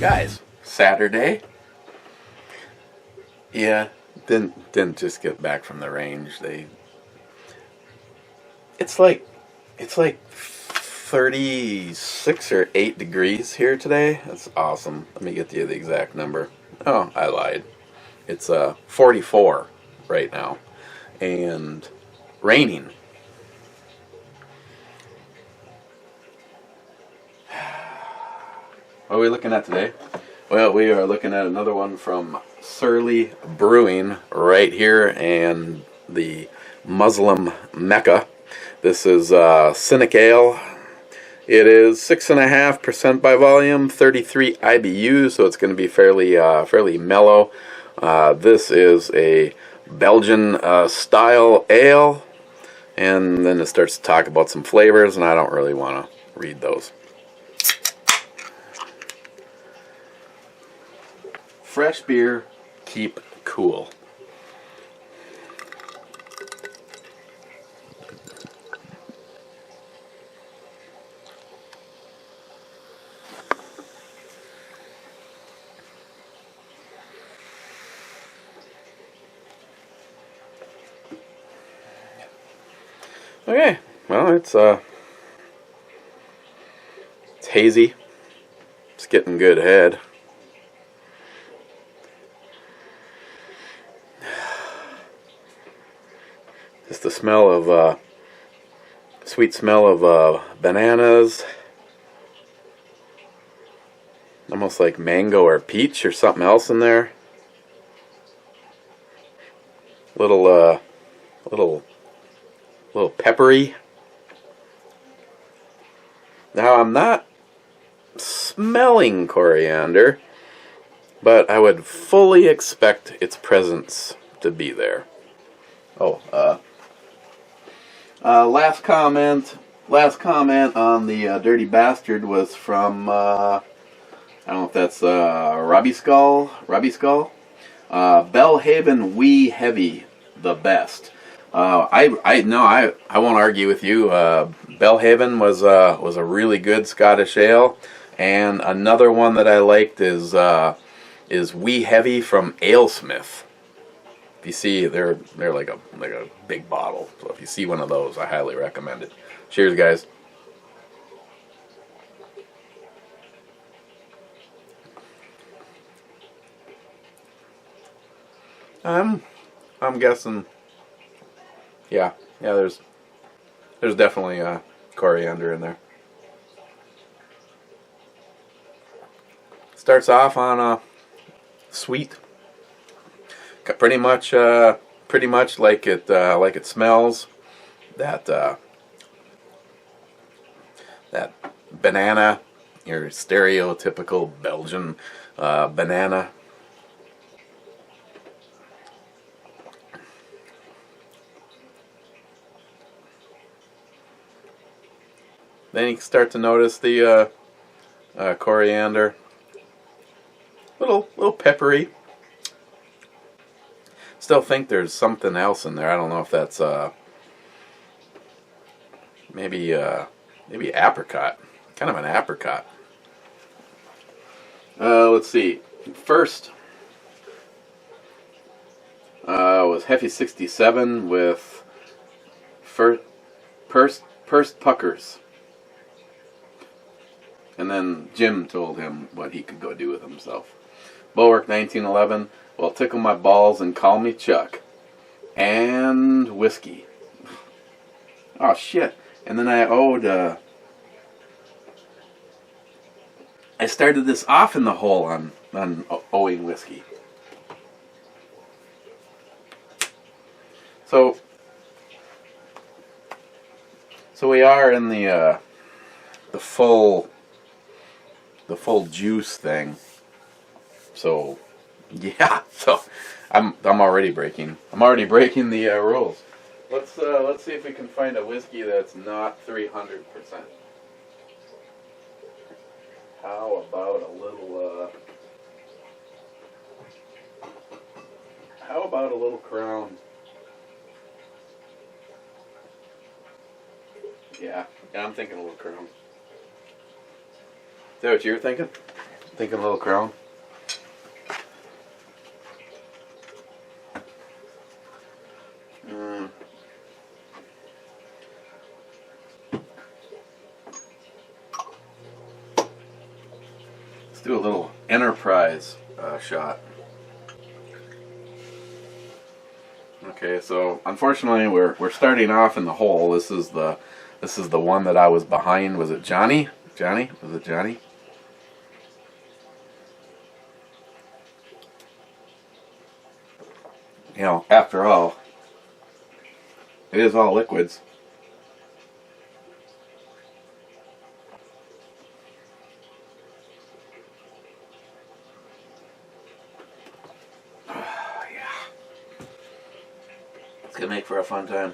Guys, Saturday. Yeah, didn't just get back from the range. It's like 36 or 8 degrees here today. That's awesome. Let me get you the exact number. Oh, I lied. It's 44 right now and raining. What are we looking at today? Well, we are looking at another one from SURLY Brewing right here in the Muslim Mecca. This is CYNIC Ale. It is 6.5% by volume, 33 IBU, so it's going to be fairly mellow. This is a Belgian style ale, and then it starts to talk about some flavors, and I don't really want to read those. Fresh beer, keep cool. Okay, well, it's hazy. It's getting good head. Just the smell of sweet smell of bananas, almost like mango or peach or something else in there. Little peppery. Now I'm not smelling coriander, but I would fully expect its presence to be there. Oh, last comment on the Dirty Bastard was from I don't know if that's Robbie Skull. Bellhaven Wee Heavy, the best. I won't argue with you. Bellhaven was a really good Scottish ale, and another one that I liked is Wee Heavy from AleSmith. If you see, they're like a big bottle. So if you see one of those, I highly recommend it. Cheers, guys. I'm guessing. Yeah. There's definitely coriander in there. Starts off on sweet. Pretty much like it smells. That banana, your stereotypical Belgian banana. Then you start to notice the coriander, little peppery. Still think there's something else in there. I don't know if that's maybe apricot, kind of an apricot. Let's see. First was Heffy 67 with pursed puckers. And then Jim told him what he could go do with himself. Bulwark 1911, well, tickle my balls and call me Chuck. And whiskey. Oh, shit. And then I started this off in the hole on owing whiskey. So we are in the full juice thing. So yeah, so I'm already breaking the rules. Let's see if we can find a whiskey that's not 300%. How about a little Crown? Yeah, I'm thinking a little Crown. Is that what you were thinking? Thinking a little Crown. Let's do a little Enterprise shot. Okay, so unfortunately we're starting off in the hole. This is the one that I was behind. Was it Johnny? Johnny? Was it Johnny? You know, after all, it is all liquids. It's gonna make for a fun time.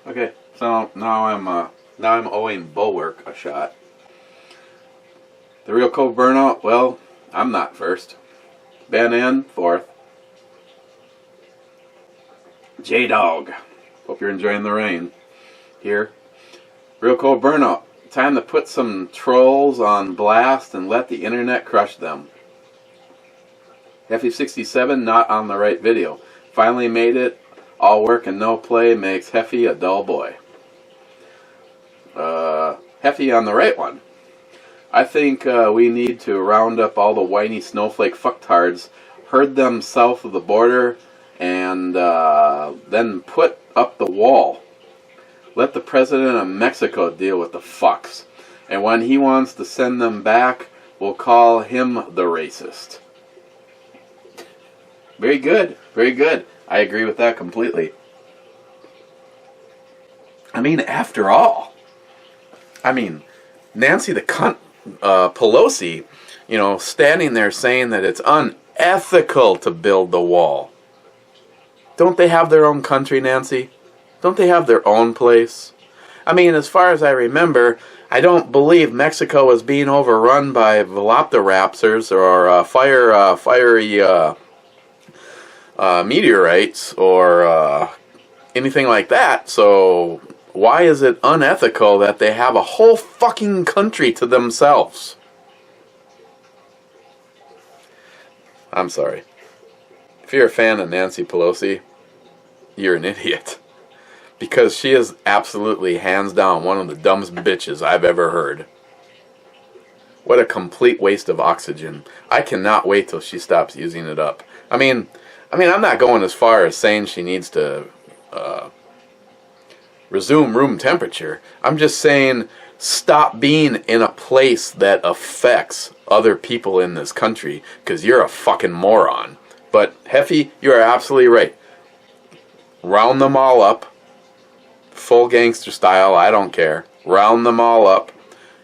Okay, so now I'm owing Bulwark a shot. The Real Cove Burnout. Well, I'm not first. Ben N fourth. J Dog. Hope you're enjoying the rain. Here, Real Cove Burnout. Time to put some trolls on blast and let the internet crush them. Heffy67 not on the right video. Finally made it. All work and no play makes Heffy a dull boy. Heffy on the right one. I think we need to round up all the whiny snowflake fucktards, herd them south of the border, and then put up the wall. Let the president of Mexico deal with the fucks. And when he wants to send them back, we'll call him the racist. Very good. Very good. I agree with that completely. I mean, after all. I mean, Nancy the cunt Pelosi, you know, standing there saying that it's unethical to build the wall. Don't they have their own country, Nancy? Don't they have their own place? I mean, as far as I remember, I don't believe Mexico was being overrun by velociraptors or fiery meteorites or anything like that. So why is it unethical that they have a whole fucking country to themselves? I'm sorry. If you're a fan of Nancy Pelosi, you're an idiot. Because she is absolutely, hands down, one of the dumbest bitches I've ever heard. What a complete waste of oxygen. I cannot wait till she stops using it up. I mean, I'm not going as far as saying she needs to resume room temperature. I'm just saying stop being in a place that affects other people in this country, because you're a fucking moron. But, Heffy, you are absolutely right. Round them all up. Full gangster style, I don't care. Round them all up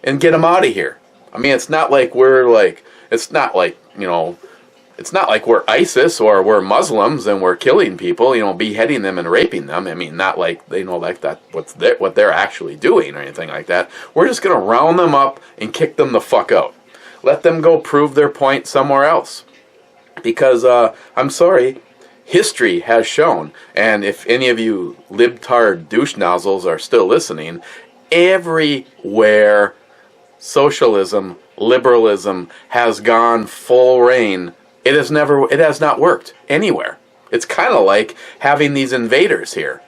and get them out of here. I mean, it's not like we're like, it's not like, you know, it's not like we're ISIS or we're Muslims and we're killing people, you know, beheading them and raping them. I mean, not like, they know, like that, what they're actually doing or anything like that. We're just going to round them up and kick them the fuck out. Let them go prove their point somewhere else. Because, I'm sorry, history has shown, and if any of you libtard douche nozzles are still listening, everywhere socialism, liberalism has gone full reign, it has not worked anywhere. It's kind of like having these invaders here.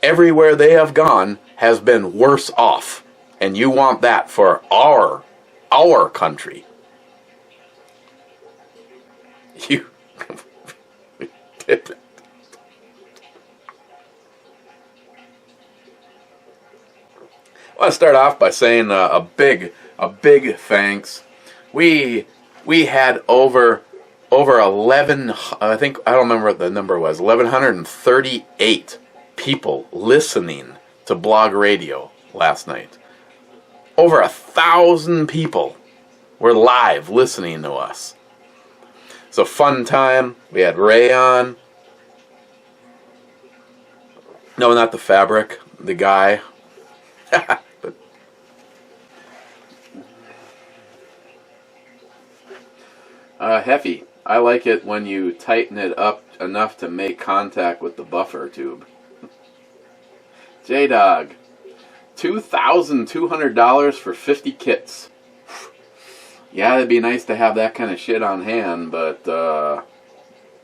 Everywhere they have gone has been worse off, and you want that for our country. You I want to start off by saying a big thanks. We had over 11, I think, I don't remember what the number was, 1,138 people listening to blog radio last night. Over 1,000 people were live listening to us. It's a fun time. We had Ray on. No, not the fabric. The guy. But Heffy, I like it when you tighten it up enough to make contact with the buffer tube. J-Dog. $2,200 for 50 kits. Yeah, it'd be nice to have that kind of shit on hand, but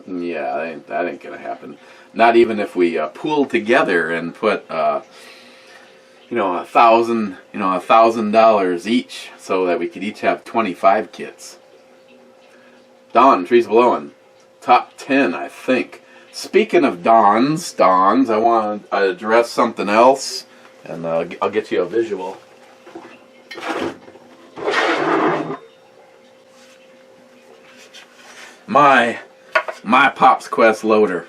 yeah, that ain't gonna happen. Not even if we pool together and put $1,000 each, so that we could each have 25 kits. Dawn, trees blowing. Top 10, I think. Speaking of dawns, I want to address something else, and I'll get you a visual. My Pops Quest loader.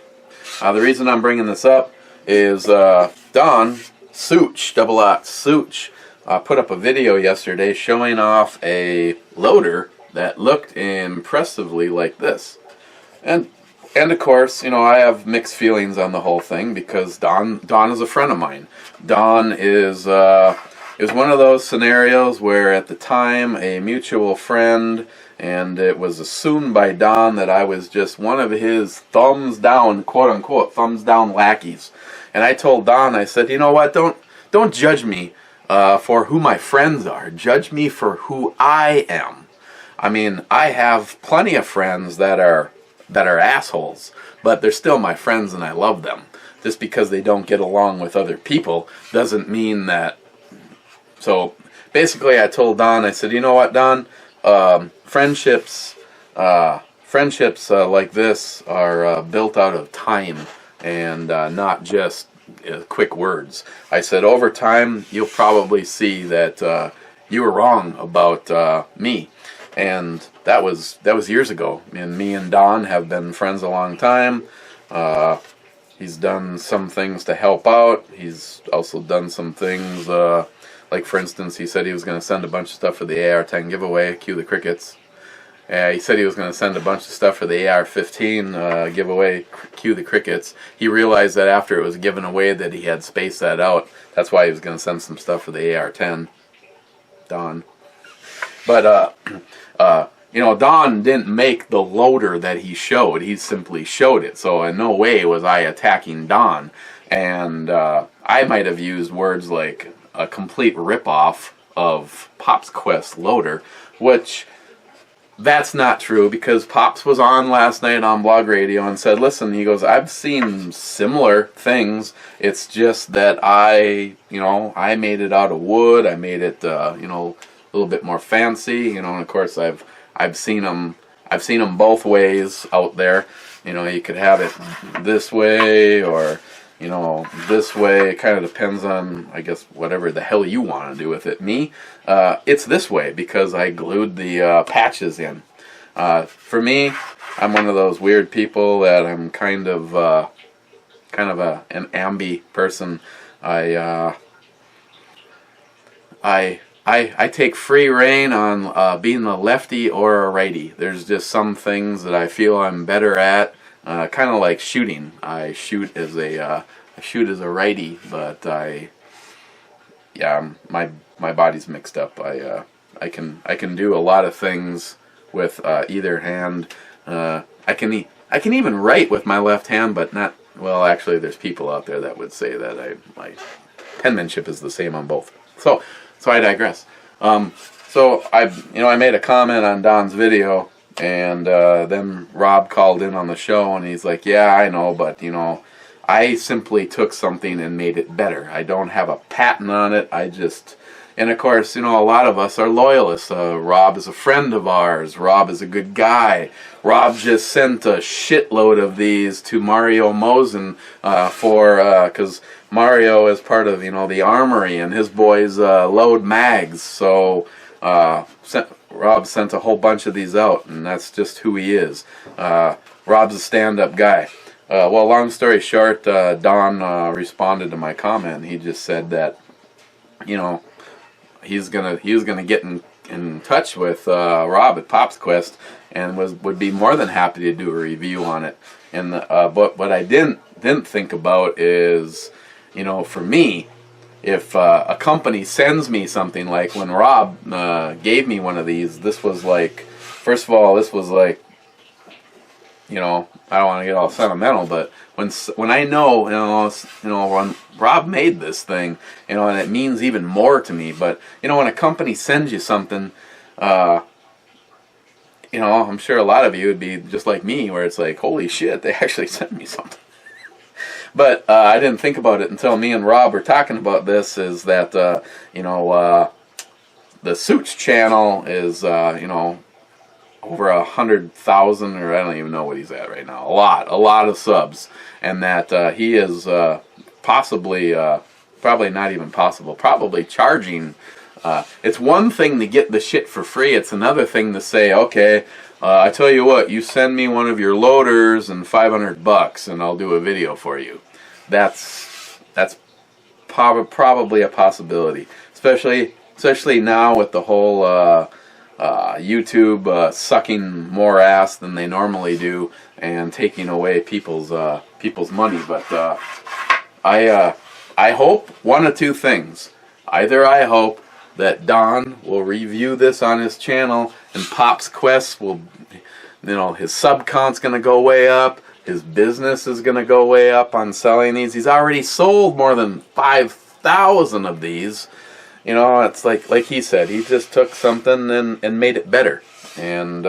The reason I'm bringing this up is Don Such, Such, put up a video yesterday showing off a loader that looked impressively like this. And of course, I have mixed feelings on the whole thing because Don is a friend of mine. Don is one of those scenarios where at the time a mutual friend, and it was assumed by Don that I was just one of his thumbs down, quote unquote, thumbs down lackeys. And I told Don, I said, you know what, don't judge me for who my friends are. Judge me for who I am. I mean, I have plenty of friends that are assholes, but they're still my friends and I love them. Just because they don't get along with other people doesn't mean that. So basically I told Don, I said, you know what, Don, friendships like this are built out of time and not just quick words. I said, over time you'll probably see that you were wrong about me. And that was years ago. And me and Don have been friends a long time. He's done some things to help out. He's also done some things, like for instance, he said he was going to send a bunch of stuff for the AR-10 giveaway, cue the crickets. He said he was going to send a bunch of stuff for the AR-15 giveaway, cue the crickets. He realized that after it was given away that he had spaced that out. That's why he was going to send some stuff for the AR-10. Don. But, Don didn't make the loader that he showed. He simply showed it. So in no way was I attacking Don. And I might have used words like a complete ripoff of Pop's Quest loader, which that's not true, because Pops was on last night on Blog Radio and said, listen, he goes, I've seen similar things. It's just that I made it out of wood. I made it, a little bit more fancy, and of course I've seen them both ways out there. You could have it this way or this way. It kind of depends on, I guess, whatever the hell you want to do with it. Me, it's this way because I glued the patches in. For me, I'm one of those weird people that I'm kind of an ambi person. I take free reign on being a lefty or a righty. There's just some things that I feel I'm better at. Kind of like shooting. I shoot as a righty, but my body's mixed up. I can do a lot of things with either hand. I can even write with my left hand, but not. Well, actually, there's people out there that would say that my penmanship is the same on both. So I digress. So I made a comment on Don's video, and then Rob called in on the show, and he's like, yeah, I know, but I simply took something and made it better. I don't have a patent on it. And of course, a lot of us are loyalists. Rob is a friend of ours. Rob is a good guy. Rob just sent a shitload of these to Mario Mosen because Mario is part of the Armory, and his boys load mags. So Rob sent a whole bunch of these out, and that's just who he is. Rob's a stand-up guy. Well, long story short, Don responded to my comment. He just said that he was gonna get in touch with Rob at Pop's Quest and would be more than happy to do a review on it. And but what I didn't think about is, for me, if a company sends me something, like when Rob gave me one of these, this was like, first of all, this was like you know, I don't want to get all sentimental, but when I know, when Rob made this thing, you know, and it means even more to me. But you know, when a company sends you something, you know, I'm sure a lot of you would be just like me, where it's like, holy shit, they actually sent me something. But I didn't think about it until me and Rob were talking about this. Is that you know, the Suits channel is you know, over 100,000, or I don't even know what he's at right now. A lot of subs, and that he is possibly, probably not even possible, probably charging. It's one thing to get the shit for free. It's another thing to say, okay, I tell you what, you send me one of your loaders and $500, and I'll do a video for you. That's probably a possibility, especially now with the whole YouTube sucking more ass than they normally do and taking away people's money. But I hope one of two things. Either I hope that Don will review this on his channel, and Pop's Quest will, you know, his sub count's gonna go way up, his business is gonna go way up on selling these. He's already sold more than 5,000 of these. You know, it's like he said, he just took something and made it better. And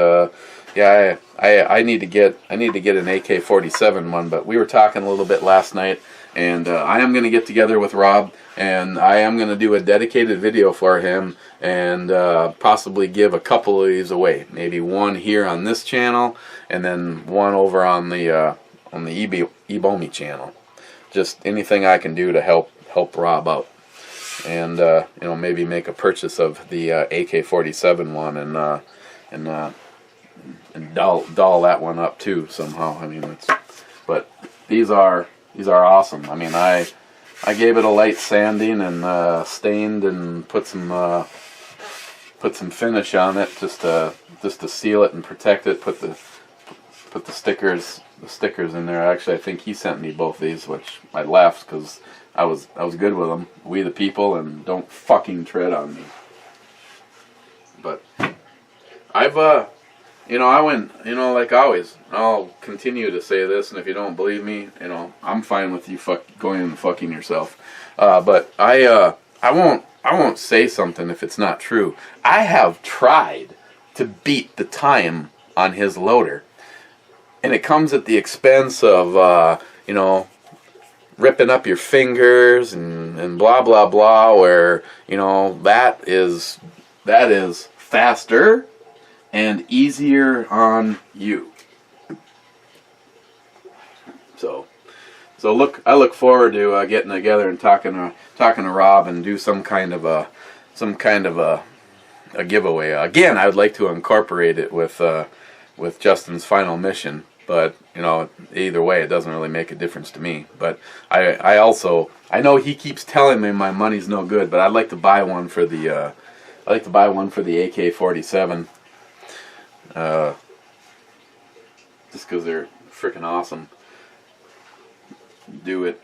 yeah, I need to get an AK-47 one. But we were talking a little bit last night, and I am going to get together with Rob, and I am going to do a dedicated video for him, and possibly give a couple of these away. Maybe one here on this channel, and then one over on the ebomey channel. Just anything I can do to help Rob out. And you know, maybe make a purchase of the AK-47 one, and doll that one up too somehow. I mean, but these are awesome. I mean, I gave it a light sanding and stained and put some finish on it just to seal it and protect it. Put the stickers in there. Actually, I think he sent me both these, which I left because I was good with them. We the people, and don't fucking tread on me. But I've you know, I went, you know, like always, I'll continue to say this, and if you don't believe me, you know, I'm fine with you going and fucking yourself. But I won't say something if it's not true. I have tried to beat the time on his loader, and it comes at the expense of you know, ripping up your fingers and blah blah blah, where, you know, that is faster and easier on you. So I look forward to getting together and talking to Rob and do some kind of a giveaway. Again, I would like to incorporate it with Justin's final mission. But, you know, either way, it doesn't really make a difference to me. But I know he keeps telling me my money's no good, but I'd like to buy one for the AK-47. Just because they're freaking awesome. Do it.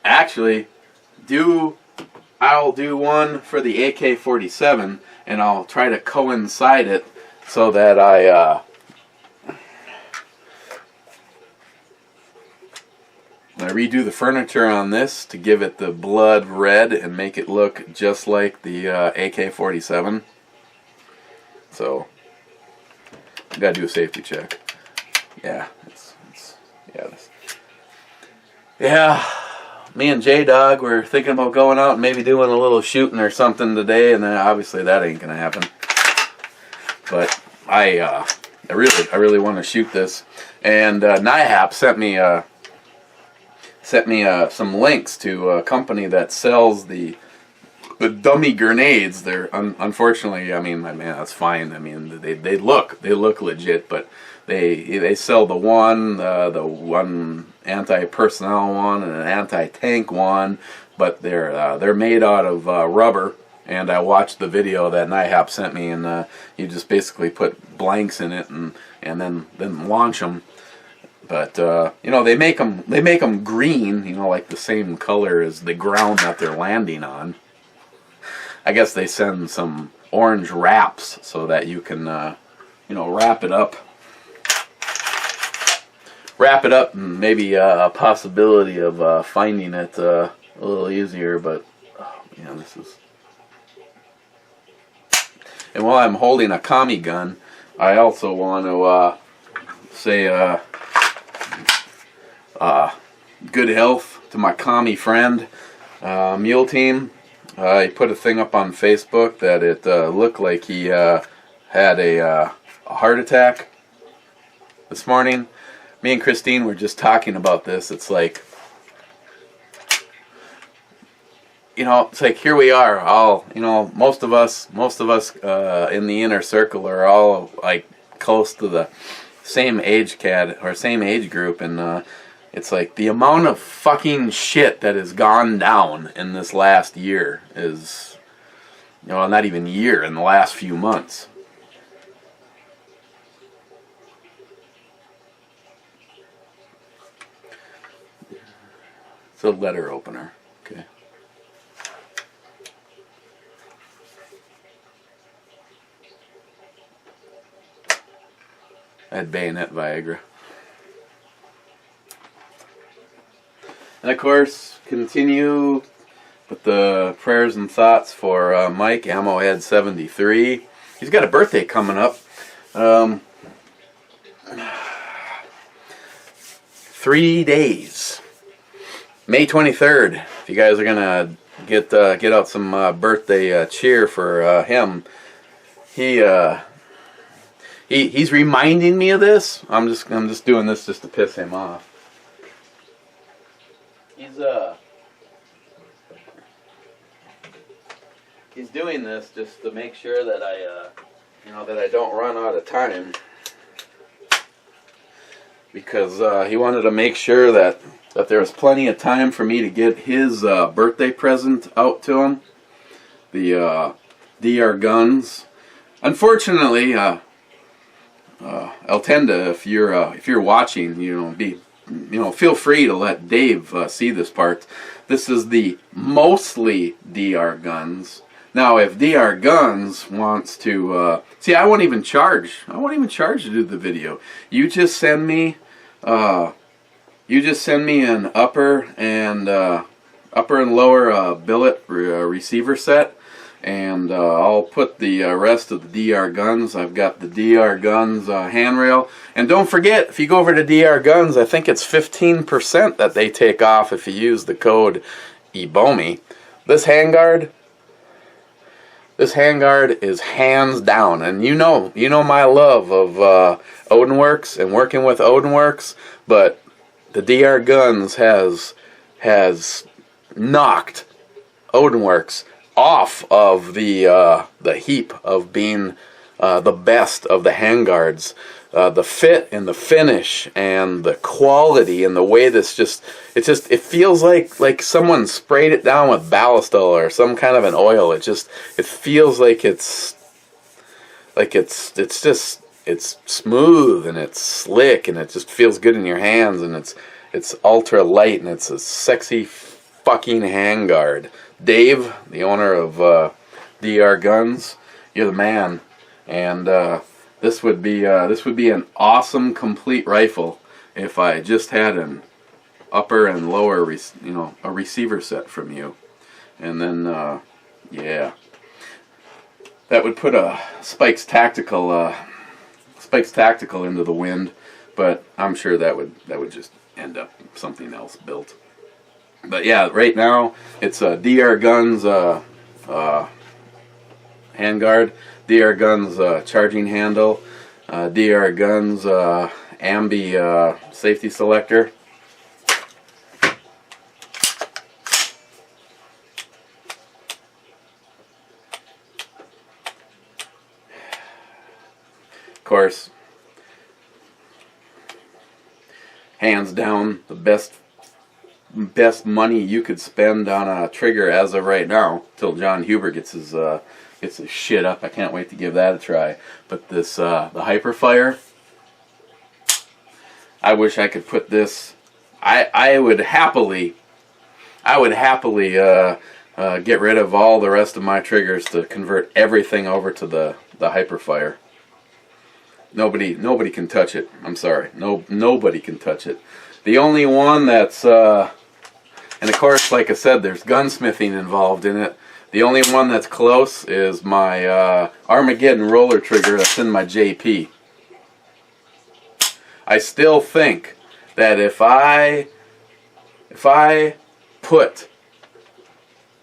Actually, I'll do one for the AK-47, and I'll try to coincide it so that I redo the furniture on this to give it the blood red and make it look just like the AK-47. So, I gotta do a safety check. Yeah, yeah. Me and J-Dog were thinking about going out and maybe doing a little shooting or something today, and then obviously that ain't gonna happen. But I really want to shoot this, and NIHAP sent me some links to a company that sells the dummy grenades. They're unfortunately, I mean that's fine. I mean they look legit, but they sell the one anti-personnel one and an anti-tank one, but they're made out of rubber. And I watched the video that NIHAP sent me, and you just basically put blanks in it and then launch them. But you know, they make them green, you know, like the same color as the ground that they're landing on. I guess they send some orange wraps so that you can you know, wrap it up wrap it up, and maybe a possibility of finding it a little easier. But oh man, this is. And while I'm holding a commie gun, I also want to say good health to my commie friend, Mule Team. He put a thing up on Facebook that it looked like he had a heart attack this morning. Me and Christine were just talking about this. It's like, you know, it's like here we are, all, you know, most of us in the inner circle are all like close to the same age same age group, and it's like the amount of fucking shit that has gone down in this last year is, you know, not even year, in the last few months. It's a letter opener. Okay. I had bayonet Viagra. And of course, continue with the prayers and thoughts for Mike, Ammohead 73. He's got a birthday coming up. 3 days. May 23rd. If you guys are gonna get out some birthday cheer for him, he's reminding me of this. I'm just doing this just to piss him off. He's doing this just to make sure that I don't run out of time, because he wanted to make sure that there was plenty of time for me to get his birthday present out to him, the DR guns. Unfortunately, Eltenda, if you're watching, feel free to let Dave see this part. This is the mostly DR guns. Now, if DR Guns wants to see, I won't even charge to do the video. You just send me an upper and lower billet receiver set, and I'll put the rest of the DR Guns. I've got the DR Guns handrail. And don't forget, if you go over to DR Guns, I think it's 15% that they take off if you use the code ebomey. This handguard is hands down, and you know my love of Odinworks and working with Odinworks, but the DR Guns has knocked Odinworks off of the heap of being the best of the handguards. The fit and the finish and the quality and the way it feels like someone sprayed it down with Ballistol or some kind of an oil. It feels like it's smooth and it's slick and it just feels good in your hands, and it's ultra light, and it's a sexy fucking handguard. Dave, the owner of DR Guns, you're the man, and this would be an awesome complete rifle if I just had an upper and lower a receiver set from you, and then yeah, that would put a Spike's Tactical into the wind, but I'm sure that would just end up something else built. But yeah, right now it's a DR Guns handguard, DR Guns charging handle, DR Guns ambi safety selector. Of course, hands down, the best money you could spend on a trigger as of right now, till John Huber gets his shit up. I can't wait to give that a try. But this the Hyperfire, I wish I could put this. I would happily get rid of all the rest of my triggers to convert everything over to the Hyperfire. Nobody can touch it. I'm sorry. Nobody can touch it. The only one that's and of course, like I said, there's gunsmithing involved in it. The only one that's close is my Armageddon roller trigger that's in my JP. I still think that if I put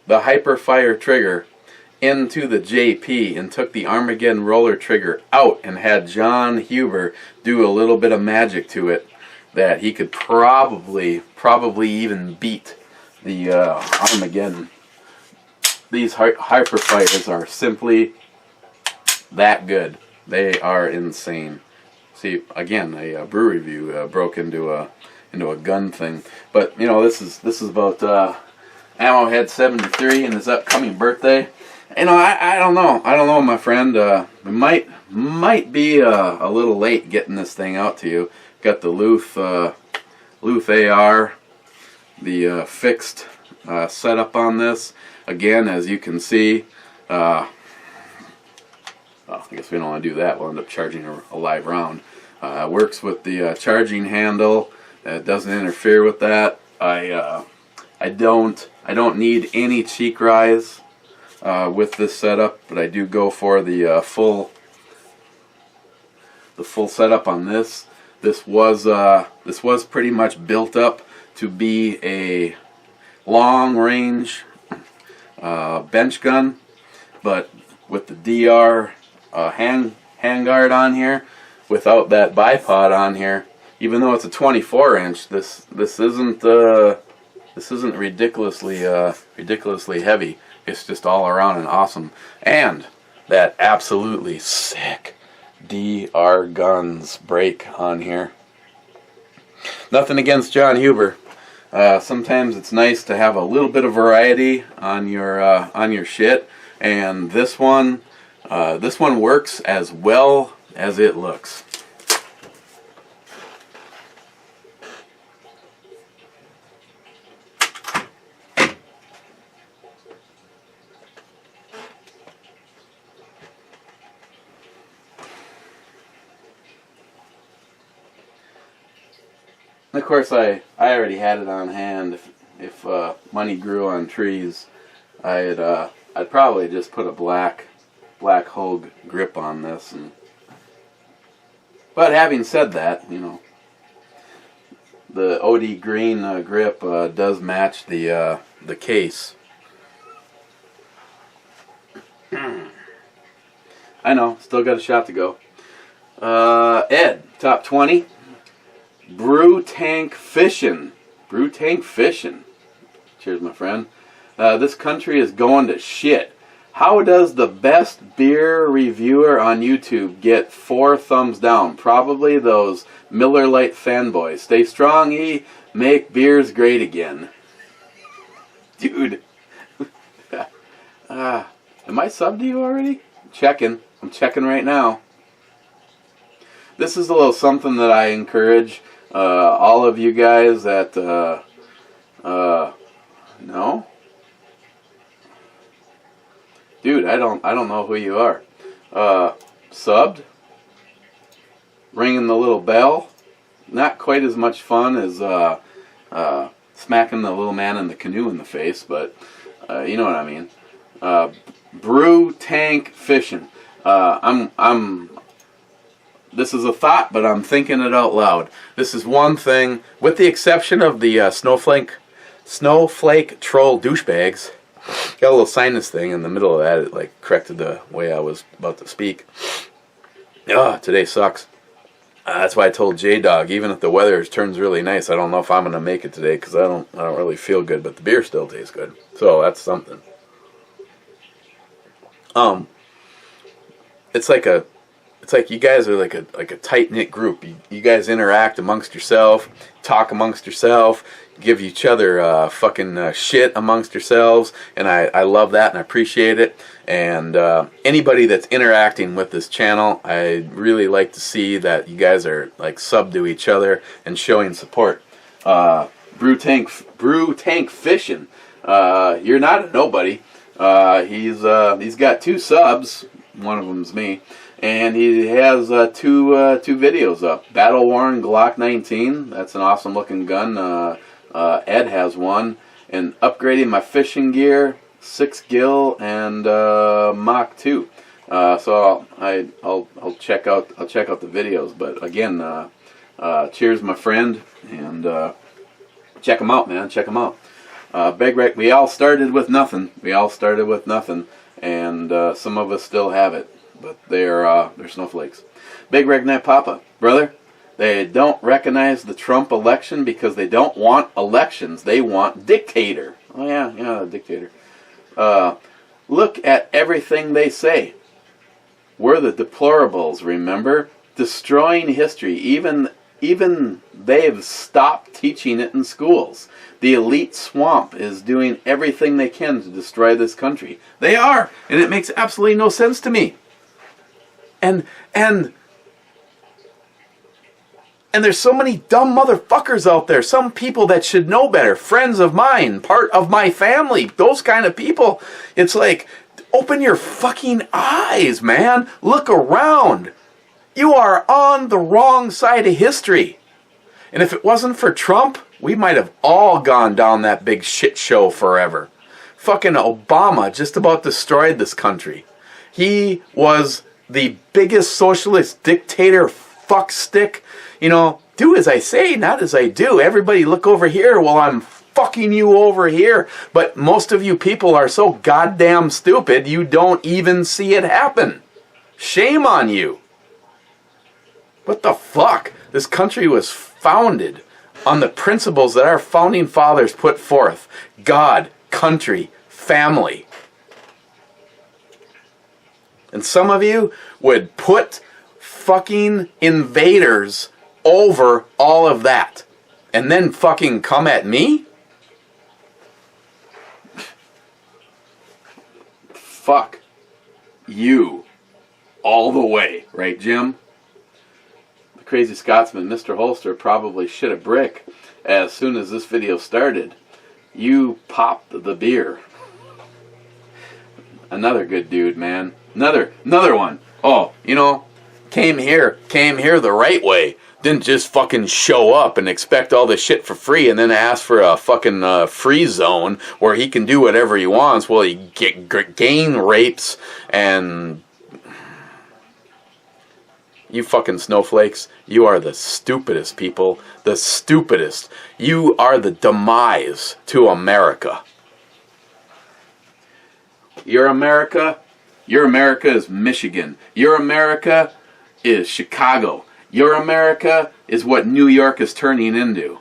the Hyperfire trigger into the JP and took the Armageddon roller trigger out and had John Huber do a little bit of magic to it, that he could probably even beat the Armageddon. These Hyperfires are simply that good. They are insane. See, again, a brew review broke into a gun thing, but you know, this is about Ammo Head 73 and his upcoming birthday. You know, I don't know, my friend. We might be a little late getting this thing out to you. Got the Luth AR, the fixed setup on this. Again, as you can see, well, I guess we don't want to do that. We'll end up charging a live round. Works with the charging handle. It doesn't interfere with that. I don't need any cheek rise with this setup, but I do go for the full setup on this. This was pretty much built up to be a long range bench gun, but with the DR handguard on here, without that bipod on here, even though it's a 24-inch, this isn't ridiculously heavy. It's just all around and awesome, and that absolutely sick DR Guns brake on here. Nothing against John Huber. Sometimes it's nice to have a little bit of variety on your shit, and this one works as well as it looks. Of course, I already had it on hand. If money grew on trees, I'd probably just put a black Hogue grip on this. But having said that, you know, the OD green grip does match the case. I know, still got a shot to go. Ed, top 20. Brew Tank Fishin'. Brew Tank Fishin'. Cheers, my friend. This country is going to shit. How does the best beer reviewer on YouTube get 4 thumbs down? Probably those Miller Lite fanboys. Stay strong, E. Make beers great again. Dude. Am I subbed to you already? I'm checking right now. This is a little something that I encourage all of you guys that no, dude, I don't know who you are. Subbed, ringing the little bell. Not quite as much fun as smacking the little man in the canoe in the face, but you know what I mean. Brew Tank Fishin'. This is a thought, but I'm thinking it out loud. This is one thing, with the exception of the snowflake troll douchebags. Got a little sinus thing in the middle of that. It like corrected the way I was about to speak. Today sucks. That's why I told J-Dog, even if the weather turns really nice, I don't know if I'm gonna make it today because I don't really feel good, but the beer still tastes good. So that's something. It's like you guys are like a tight-knit group. You guys interact amongst yourself, talk amongst yourself, give each other fucking shit amongst yourselves, and I love that and I appreciate it. And anybody that's interacting with this channel, I really like to see that you guys are like sub to each other and showing support. Brew Tank Fishin'. You're not a nobody. He's got 2 subs. One of them's me. And he has two videos up. Battle Worn Glock 19. That's an awesome looking gun. Ed has one. And upgrading my fishing gear, 6 Gill and Mach 2. So I'll check out the videos. But again, cheers, my friend, and check them out, man. Check them out. Big Rec. We all started with nothing. And some of us still have it, but they're snowflakes. Big Rec Net Papa, brother. They don't recognize the Trump election because they don't want elections. They want dictator. Oh yeah, dictator. Look at everything they say. We're the deplorables, remember? Destroying history. Even they've stopped teaching it in schools. The elite swamp is doing everything they can to destroy this country. They are, and it makes absolutely no sense to me. And there's so many dumb motherfuckers out there. Some people that should know better. Friends of mine, part of my family, those kind of people. It's like, open your fucking eyes, man. Look around. You are on the wrong side of history. And if it wasn't for Trump, we might have all gone down that big shit show forever. Fucking Obama just about destroyed this country. He was the biggest socialist dictator fuckstick. You know, do as I say, not as I do. Everybody look over here while I'm fucking you over here. But most of you people are so goddamn stupid you don't even see it happen. Shame on you. What the fuck? This country was founded on the principles that our founding fathers put forth. God, country, family. And some of you would put fucking invaders over all of that. And then fucking come at me? Fuck you all the way. Right, Jim? The crazy Scotsman, Mr. Holster, probably shit a brick as soon as this video started. You popped the beer. Another good dude, man. Another one. Oh, you know, came here the right way. Didn't just fucking show up and expect all this shit for free and then ask for a fucking free zone where he can do whatever he wants while he gain rapes and... You fucking snowflakes, you are the stupidest people. The stupidest. You are the demise to America. Your America is Michigan. Your America is Chicago. Your America is what New York is turning into.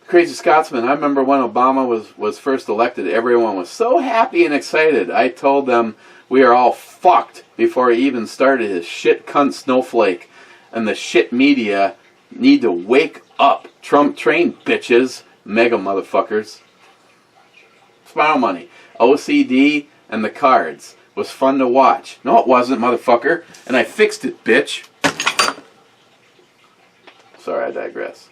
Crazy Scotsman, I remember when Obama was first elected, everyone was so happy and excited. I told them we are all fucked before he even started his shit cunt snowflake. And the shit media need to wake up. Trump trained bitches, mega motherfuckers. Smile money, OCD, and the cards was fun to watch. No, it wasn't, motherfucker. And I fixed it, bitch. Sorry, I digress.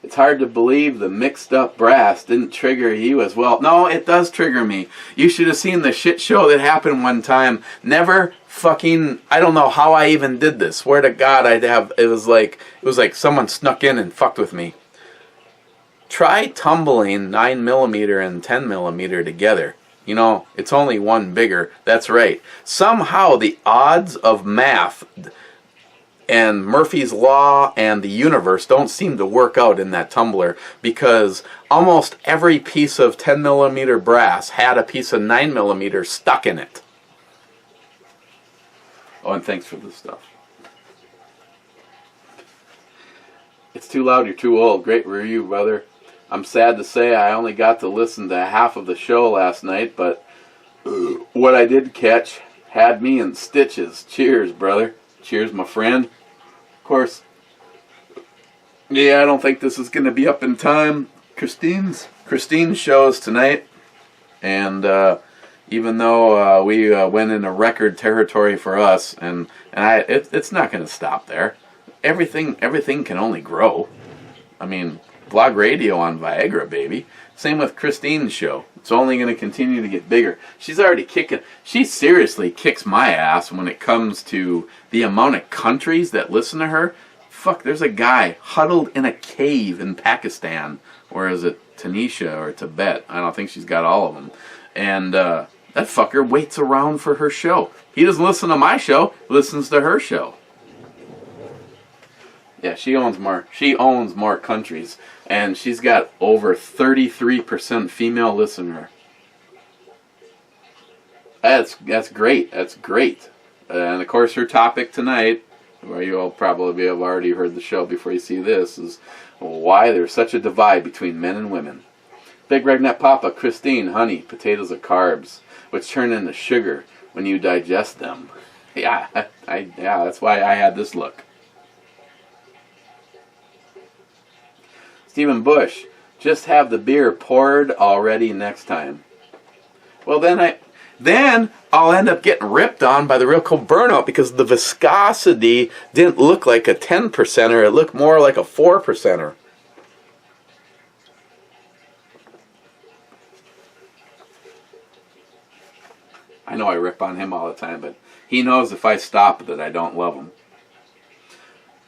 It's hard to believe the mixed up brass didn't trigger you as well. No, it does trigger me. You should have seen the shit show that happened one time. Never fucking, I don't know how I even did this. Swear to God, it was like someone snuck in and fucked with me. Try tumbling 9mm and 10mm together. You know, it's only one bigger. That's right. Somehow the odds of math and Murphy's Law and the universe don't seem to work out in that tumbler because almost every piece of 10mm brass had a piece of 9mm stuck in it. Oh, and thanks for the stuff. It's too loud, you're too old. Great review, brother. I'm sad to say I only got to listen to half of the show last night, but what I did catch had me in stitches. Cheers, brother. Cheers, my friend. Of course, yeah, I don't think this is going to be up in time. Christine's show is tonight, and even though we went into record territory for us, and it's not going to stop there. Everything can only grow. I mean, blog radio on Viagra, baby. Same with Christine's show. It's only going to continue to get bigger. She's already kicking. She seriously kicks my ass when it comes to the amount of countries that listen to her. Fuck, there's a guy huddled in a cave in Pakistan, or is it Tunisia or Tibet? I don't think she's got all of them. And that fucker waits around for her show. He doesn't listen to my show, he listens to her show. Yeah, she owns more countries, and she's got over 33% female listener. That's great. That's great. And of course, her topic tonight, where you'll probably have already heard the show before you see this, is why there's such a divide between men and women. Big Redneck Papa, Christine, honey, potatoes are carbs, which turn into sugar when you digest them. Yeah, that's why I had this look. Stephen Bush, just have the beer poured already next time. Well, then I'll end up getting ripped on by the Real Cold Burnout because the viscosity didn't look like a 10%er. It looked more like a 4%er. I know I rip on him all the time, but he knows if I stop that I don't love him.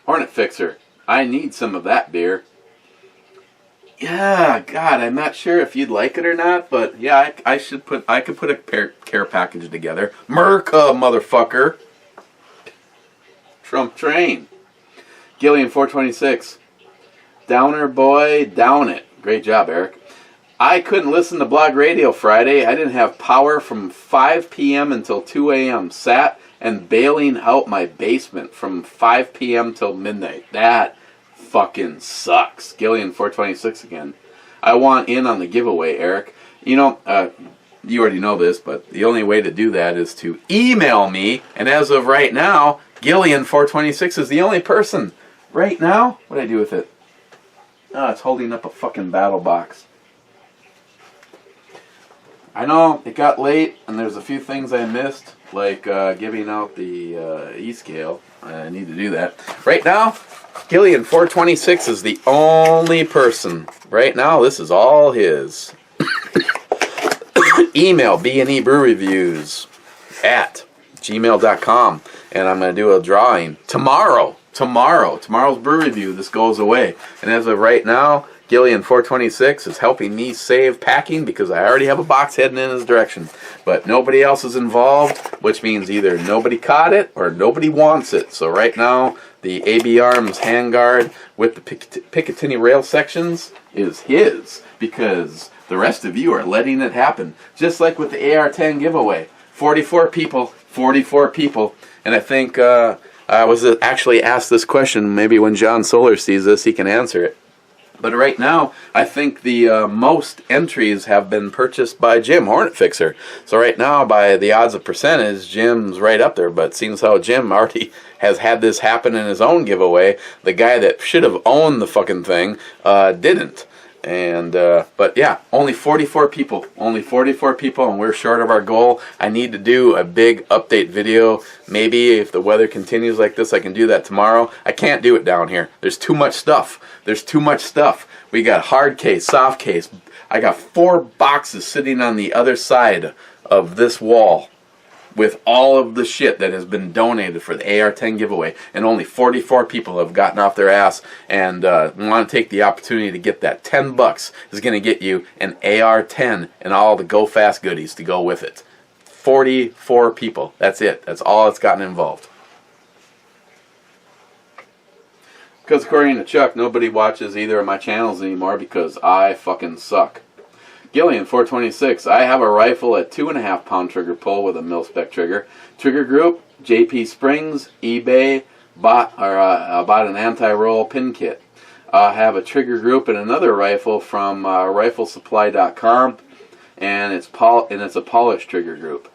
Hornet Fixer, I need some of that beer. Yeah, God, I'm not sure if you'd like it or not, but yeah, I could put a care package together. Merca, motherfucker. Trump train. Gillian 426. Downer boy, down it. Great job, Eric. I couldn't listen to Blog Radio Friday. I didn't have power from 5 p.m. until 2 a.m. Sat and bailing out my basement from 5 p.m. till midnight. That fucking sucks. Gillian 426 again. I want in on the giveaway, Eric. You know, you already know this, but the only way to do that is to email me. And as of right now, Gillian 426 is the only person. Right now, what do I do with it? Oh, it's holding up a fucking battle box. I know it got late, and there's a few things I missed, like giving out the E-scale. I need to do that. Right now, Gillian 426 is the only person. Right now, this is all his. Email BandEBrewReviews at gmail.com, and I'm going to do a drawing tomorrow's brew review. This goes away, and as of right now, Gillian 426 is helping me save packing because I already have a box heading in his direction. But nobody else is involved, which means either nobody caught it or nobody wants it. So right now, the AB Arms handguard with the Picatinny rail sections is his because the rest of you are letting it happen. Just like with the AR-10 giveaway. 44 people. And I think I was actually asked this question. Maybe when John Solar sees this, he can answer it. But right now, I think the most entries have been purchased by Jim, Hornet Fixer. So right now, by the odds of percentage, Jim's right up there. But seems how Jim already has had this happen in his own giveaway. The guy that should have owned the fucking thing didn't. And but yeah, only 44 people, and we're short of our goal. I need to do a big update video. Maybe if the weather continues like this, I can do that tomorrow. I can't do it down here. There's too much stuff. We got hard case, soft case. I got 4 boxes sitting on the other side of this wall with all of the shit that has been donated for the AR-10 giveaway, and only 44 people have gotten off their ass and want to take the opportunity to get that. $10 is going to get you an AR-10 and all the Go Fast goodies to go with it. 44 people. That's it. That's all that's gotten involved. Because according to Chuck, nobody watches either of my channels anymore because I fucking suck. Gillian 426. I have a rifle at 2.5 pound trigger pull with a mil-spec trigger. Trigger group, JP Springs, eBay, bought an anti-roll pin kit. I have a trigger group and another rifle from riflesupply.com, and it's a polished trigger group.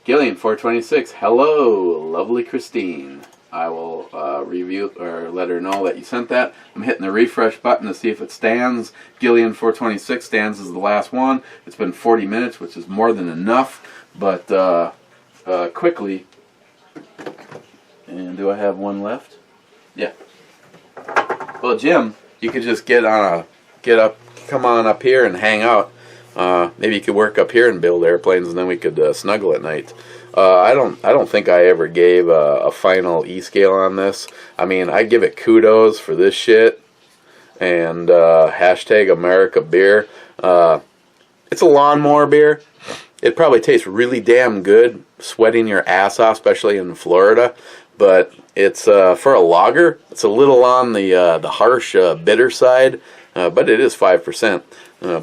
Gillian 426. Hello, lovely Christine. I will review or let her know that you sent that. I'm hitting the refresh button to see if it stands. Gillian 426 stands as the last one. It's been 40 minutes, which is more than enough. But quickly, and do I have one left? Yeah. Well, Jim, you could just come on up here and hang out. Maybe you could work up here and build airplanes, and then we could snuggle at night. I don't think I ever gave a final E scale on this. I mean, I give it kudos for this shit, and hashtag America beer. It's a lawnmower beer. It probably tastes really damn good, sweating your ass off, especially in Florida. But it's for a lager. It's a little on the harsh bitter side, but it is 5%.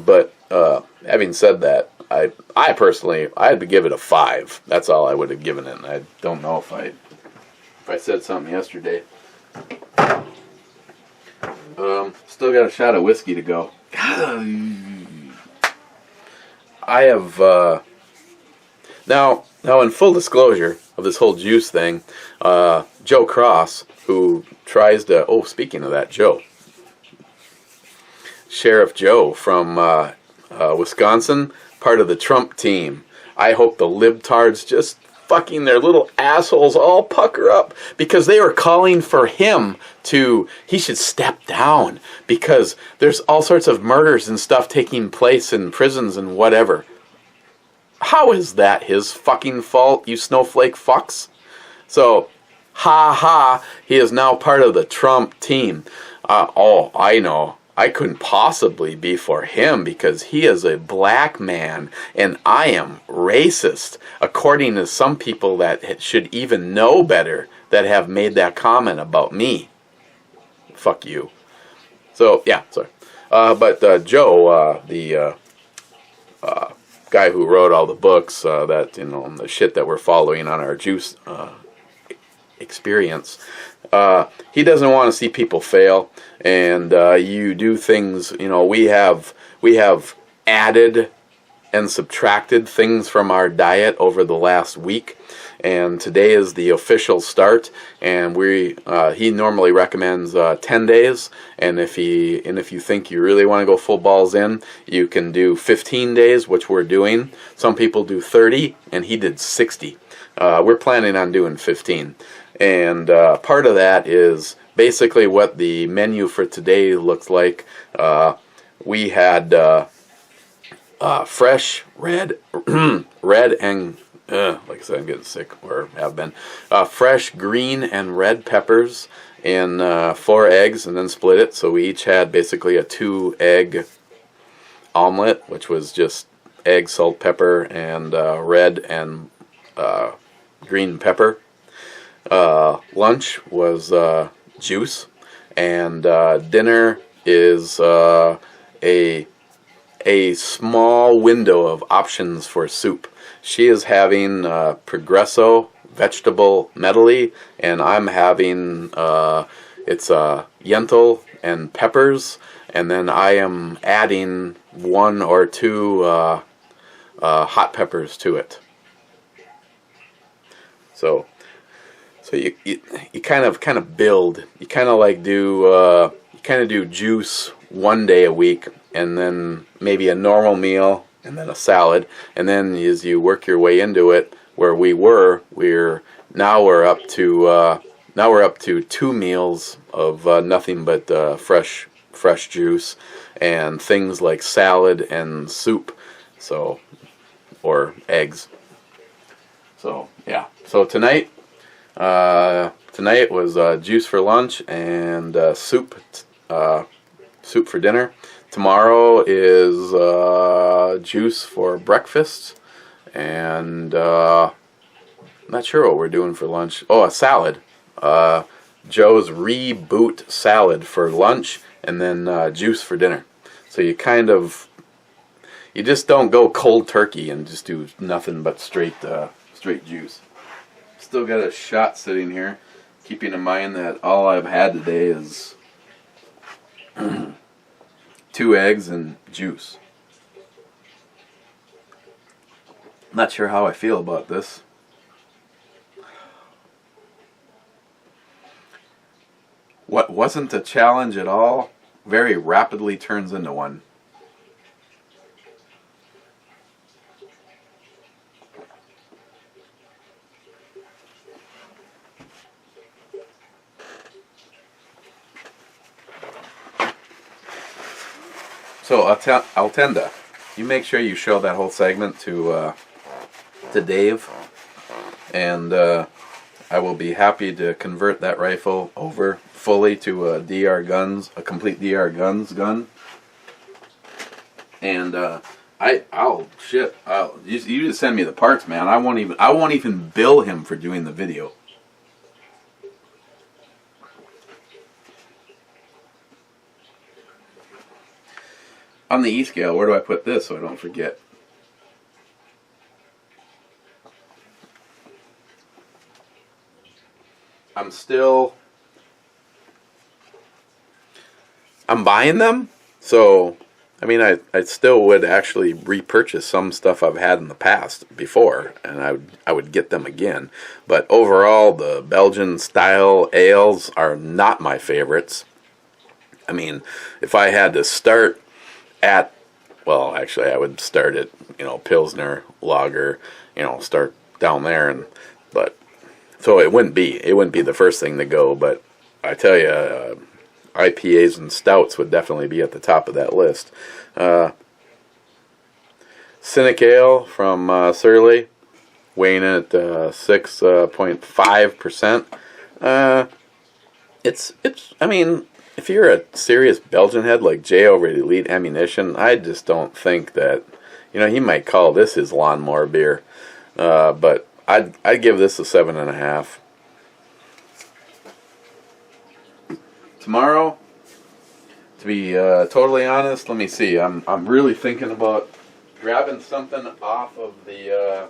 But having said that, I personally, I'd give it a 5. That's all I would have given it. And I don't know if I said something yesterday. Still got a shot of whiskey to go. I have now in full disclosure of this whole juice thing, Joe Cross, who tries to, speaking of that, Sheriff Joe from Wisconsin, part of the Trump team. I hope the libtards just fucking their little assholes all pucker up, because they were calling for him he should step down because there's all sorts of murders and stuff taking place in prisons and whatever. How is that his fucking fault, you snowflake fucks? So, he is now part of the Trump team. I know. I couldn't possibly be for him because he is a black man and I am racist, according to some people that should even know better that have made that comment about me. Fuck you. So, yeah, sorry. But Joe, the guy who wrote all the books, the shit that we're following on our juice experience, he doesn't want to see people fail, and you do things. We have added and subtracted things from our diet over the last week, and today is the official start. And he normally recommends 10 days, and if you think you really want to go full balls in, you can do 15 days, which we're doing. Some people do 30, and he did 60. We're planning on doing 15. And part of that is basically what the menu for today looks like. We had fresh red, red and, like I said, I'm getting sick, or have been, fresh green and red peppers in 4 eggs, and then split it. So we each had basically a 2-egg omelet, which was just egg, salt, pepper, and red and green pepper. Lunch was juice, and dinner is a small window of options for soup. She is having Progresso vegetable medley, and I'm having it's Yentl and peppers, and then I am adding 1 or 2 hot peppers to it. So you kind of build. You kind of like do juice 1 day a week, and then maybe a normal meal, and then a salad, and then as you work your way into it, where we're up to 2 meals of nothing but fresh juice and things like salad and soup, or eggs. So yeah. So tonight was juice for lunch and soup for dinner. Tomorrow is juice for breakfast, and I'm not sure what we're doing for lunch. A salad. Joe's reboot salad for lunch, and then juice for dinner. So you just don't go cold turkey and just do nothing but straight juice. Still got a shot sitting here, keeping in mind that all I've had today is 2 eggs and juice. I'm not sure how I feel about this. What wasn't a challenge at all very rapidly turns into one. So I'll tend to. you make sure you show that whole segment to Dave, and I will be happy to convert that rifle over fully to a DR Guns, a complete DR Guns gun. And you just send me the parts, man. I won't even bill him for doing the video. On the E-scale, where do I put this so I don't forget? I'm buying them, so I mean, I still would actually repurchase some stuff I've had in the past before, and I would get them again. But overall, the Belgian style ales are not my favorites. I mean, if I had to start at, well, actually, I would start at, Pilsner, Lager, start down there, but so it wouldn't be the first thing to go. But I tell you, IPAs and stouts would definitely be at the top of that list. CYNIC ALE from Surly, weighing at 6.5%. It's. I mean, if you're a serious Belgian head like Jay over at Elite Ammunition, I just don't think that, he might call this his lawnmower beer. But I'd give this a 7.5. Tomorrow, to be totally honest, let me see. I'm really thinking about grabbing something off of the.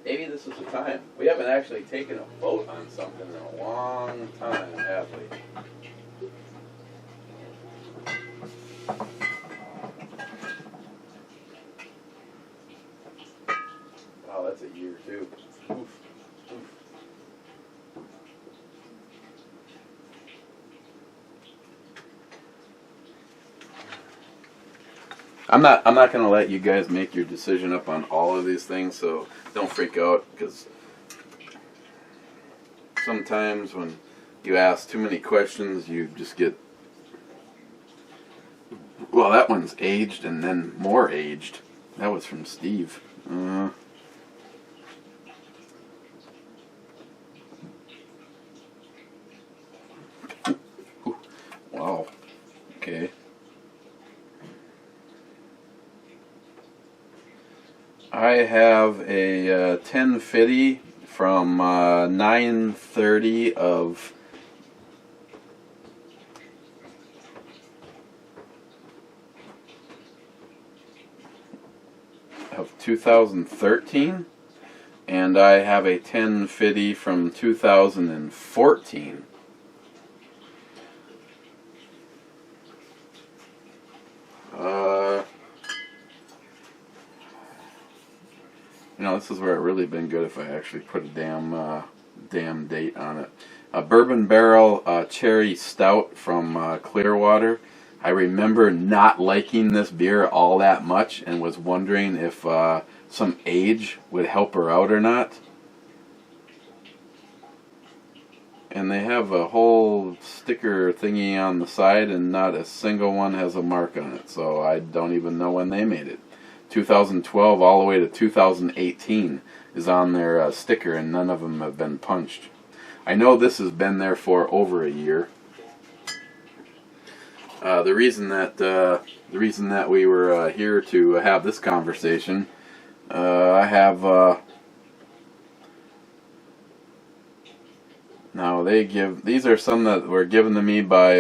Maybe this is the time. We haven't actually taken a vote on something in a long time, have we? Wow, that's a year too. Oof. Oof. I'm not going to let you guys make your decision up on all of these things, so don't freak out, because sometimes when you ask too many questions, you just get, well, that one's aged and then more aged. That was from Steve. Wow. Okay. I have a 1050 from 930 of 2013, and I have a 1050 from 2014. This is where it really been good if I actually put a damn date on it. A bourbon barrel cherry stout from Clearwater. I remember not liking this beer all that much and was wondering if some age would help her out or not. And they have a whole sticker thingy on the side, and not a single one has a mark on it, so I don't even know when they made it. 2012 all the way to 2018 is on their sticker, and none of them have been punched. I know this has been there for over a year. The reason that we were here to have this conversation, I have now these are some that were given to me by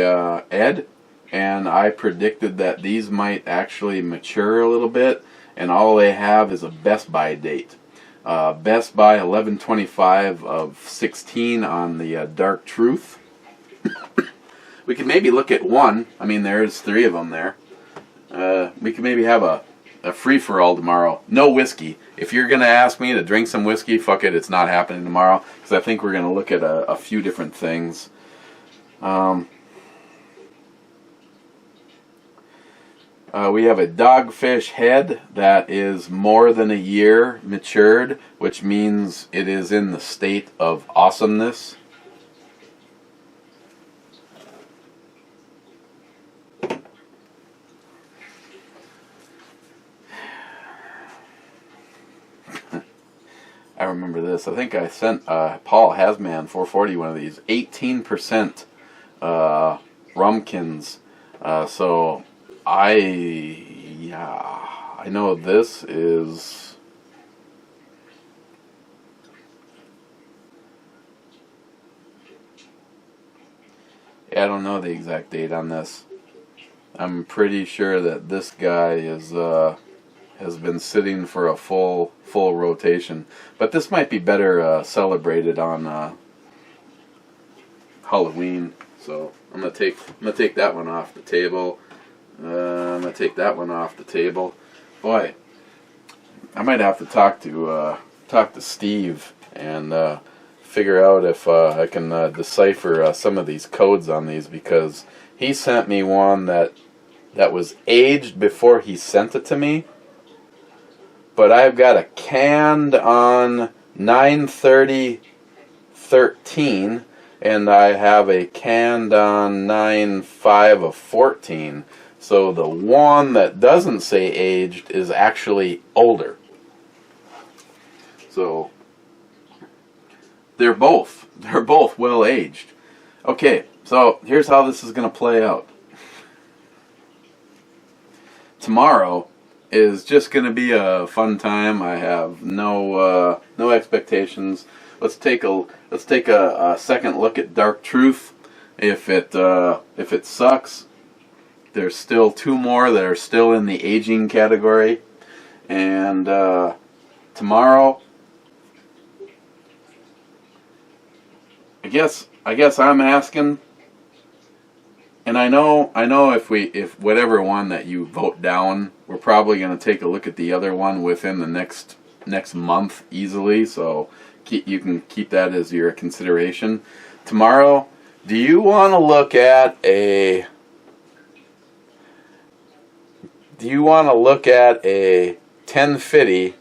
Ed, and I predicted that these might actually mature a little bit, and all they have is a Best Buy date. Best Buy 11/25 of 16 on the Dark Truth. We could maybe look at one. I mean, there's 3 of them there. We could maybe have a free-for-all tomorrow. No whiskey. If you're going to ask me to drink some whiskey, fuck it, it's not happening tomorrow, because I think we're going to look at a few different things. We have a Dogfish Head that is more than a year matured, which means it is in the state of awesomeness. remember this. I think I sent Paul Hasman 440 one of these 18% rumkins. So I know this is. Yeah, I don't know the exact date on this. I'm pretty sure that this guy is has been sitting for a full rotation, but this might be better celebrated on Halloween. So I'm gonna take that one off the table. I'm gonna take that one off the table. Boy, I might have to talk to Steve and figure out if I can decipher some of these codes on these, because he sent me one that was aged before he sent it to me, but I've got a canned on 9/30/13, and I have a canned on 9/5/14. So the one that doesn't say aged is actually older. So they're both well aged. Okay, so here's how this is going to play out. Tomorrow is just going to be a fun time. I have no expectations. Let's take a second look at Dark Truth. If it sucks, there's still two more that are still in the aging category, and tomorrow, I guess I'm asking, and I know if whatever one that you vote down, we're probably going to take a look at the other one within the next month easily. So you can keep that as your consideration. Tomorrow, do you want to look at a 1050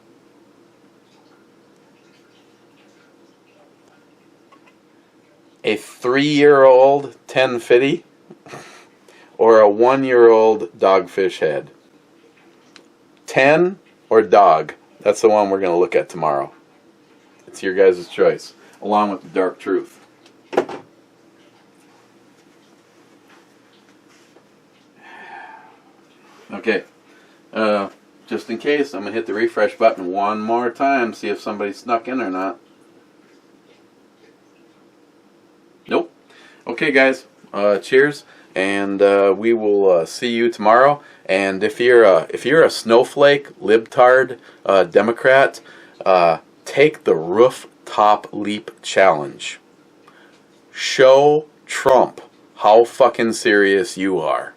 a 3-year-old 1050 or a 1-year-old dogfish head? 10 or dog? That's the one we're going to look at tomorrow. It's your guys' choice, along with the Dark Truth. Okay, just in case, I'm going to hit the refresh button one more time, see if somebody snuck in or not. Nope. Okay, guys, cheers, and we will see you tomorrow. And if you're a snowflake, libtard, Democrat, take the rooftop leap challenge. Show Trump how fucking serious you are.